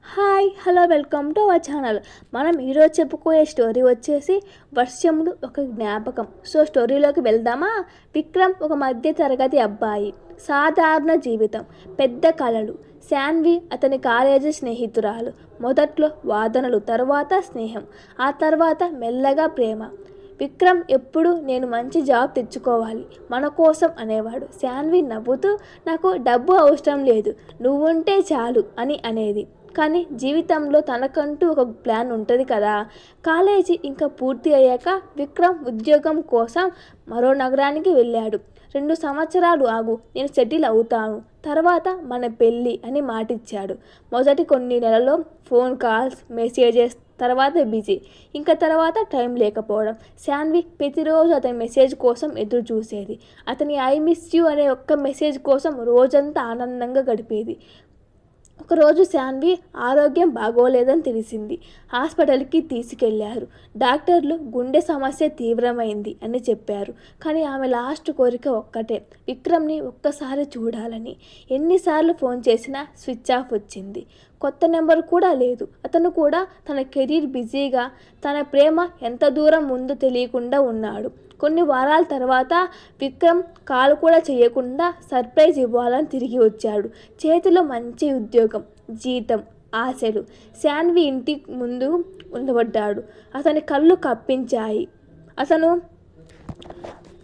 Hi hello welcome to our channel. మనం ఈరోజు చెప్పుకోయే story వచ్చేసి వర్షములు ఒక జ్ఞాపకం. సో స్టోరీలోకి వెళ్దామా? విక్రమ్ ఒక మధ్య తరగతి అబ్బాయి, సాధారణ జీవితం, పెద్ద కలలు. శాన్వి అతని కాలేజీ స్నేహితురాలు. మొదట్లో వాదనలు, తర్వాత స్నేహం, ఆ తర్వాత మెల్లగా ప్రేమ. విక్రమ్ ఎప్పుడు నేను మంచి జాబ్ తెచ్చుకోవాలి మన కోసం అనేవాడు. శాన్వి నవ్వుతూ నాకు డబ్బు అవసరం లేదు, నువ్వుంటే చాలు అని అనేది. కానీ జీవితంలో తనకంటూ ఒక ప్లాన్ ఉంటుంది కదా. కాలేజీ ఇంకా పూర్తి అయ్యాక విక్రమ్ ఉద్యోగం కోసం మరో నగరానికి వెళ్ళాడు. 2 సంవత్సరాలు ఆగు, నేను సెటిల్ అవుతాను, తర్వాత మన పెళ్ళి అని మాటిచ్చాడు. మొదటి కొన్ని నెలల్లో ఫోన్ కాల్స్, మెసేజెస్, తర్వాత బిజీ, ఇంకా తర్వాత టైం లేకపోవడం. శాన్వి ప్రతిరోజు అతని మెసేజ్ కోసం ఎదురు చూసేది. అతని ఐ మిస్ యూ అనే ఒక్క మెసేజ్ కోసం రోజంతా ఆనందంగా గడిపేది. ఒకరోజు శాన్వి ఆరోగ్యం బాగోలేదని తెలిసింది. హాస్పిటల్కి తీసుకెళ్లారు. డాక్టర్లు గుండె సమస్య తీవ్రమైంది అని చెప్పారు. కానీ ఆమె లాస్ట్ కోరిక ఒక్కటే, విక్రమ్ని ఒక్కసారి చూడాలని. ఎన్నిసార్లు ఫోన్ చేసినా స్విచ్ ఆఫ్ వచ్చింది. కొత్త నెంబర్ కూడా లేదు. అతను కూడా తన కెరీర్ బిజీగా, తన ప్రేమ ఎంత దూరం ముందు తెలియకుండా ఉన్నాడు. కొన్ని వారాల తర్వాత విక్రమ్ కాల్ కూడా చేయకుండా సర్ప్రైజ్ ఇవ్వాలని తిరిగి వచ్చాడు. చేతిలో మంచి ఉద్యోగం, జీతం, ఆశలు. శాన్వి ఇంటి ముందు ఉండబడ్డాడు. అతని కళ్ళు కప్పించాయి. అతను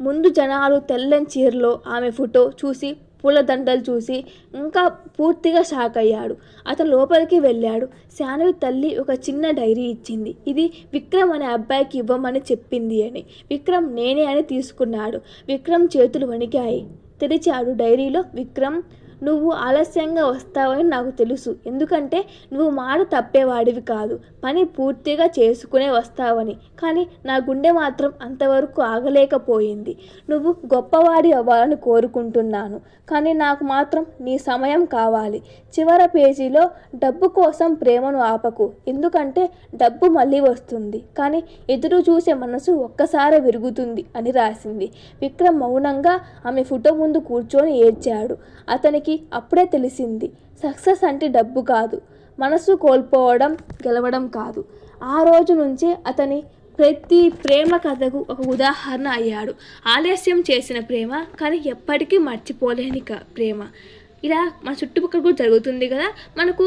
ముందు జనాలు తెల్లని చీరలో ఆమె ఫోటో చూసి, పూలదండలు చూసి ఇంకా పూర్తిగా షాక్ అయ్యాడు. అతను లోపలికి వెళ్ళాడు. శాన్వి తల్లి ఒక చిన్న డైరీ ఇచ్చింది. ఇది విక్రమ్ అనే అబ్బాయికి ఇవ్వమని చెప్పింది అని. విక్రమ్ నేనే అని తీసుకున్నాడు. విక్రమ్ చేతులు వణికాయి. తెరిచాడు. డైరీలో, విక్రమ్, నువ్వు ఆలస్యంగా వస్తావని నాకు తెలుసు. ఎందుకంటే నువ్వు మాట తప్పేవాడివి కాదు, పని పూర్తిగా చేసుకునే వస్తావని. కానీ నా గుండె మాత్రం అంతవరకు ఆగలేకపోయింది. నువ్వు గొప్పవాడి అవ్వాలని కోరుకుంటున్నాను, కానీ నాకు మాత్రం నీ సమయం కావాలి. చివరి పేజీలో, డబ్బు కోసం ప్రేమను ఆపకు, ఎందుకంటే డబ్బు మళ్ళీ వస్తుంది, కానీ ఎదురు చూసే మనసు ఒక్కసారి విరుగుతుంది అని రాసింది. విక్రమ్ మౌనంగా ఆమె ఫోటో ముందు కూర్చొని ఏడ్చాడు. అతనికి అప్పుడే తెలిసింది, సక్సెస్ అంటే డబ్బు కాదు, మనసు కోల్పోవడం, గెలవడం కాదు. ఆ రోజు నుంచే అతని ప్రతి ప్రేమ కథకు ఒక ఉదాహరణ అయ్యాడు. ఆలస్యం చేసిన ప్రేమ, కానీ ఎప్పటికీ మర్చిపోలేని ప్రేమ. ఇలా మన చుట్టుపక్కల కూడా జరుగుతుంది కదా. మనకు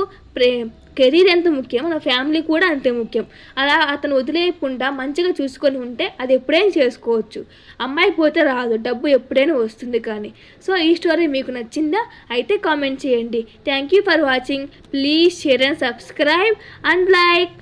కెరీర్ ఎంత ముఖ్యం, మన ఫ్యామిలీ కూడా అంతే ముఖ్యం. అలా అతను వదిలేయకుండా మంచిగా చూసుకొని ఉంటే అది ఎప్పుడైనా చేసుకోవచ్చు. అమ్మాయి పోతే రాదు, డబ్బు ఎప్పుడైనా వస్తుంది. కానీ సో ఈ స్టోరీ మీకు నచ్చిందా? అయితే కామెంట్ చేయండి. Thank you for watching. Please share and subscribe and like.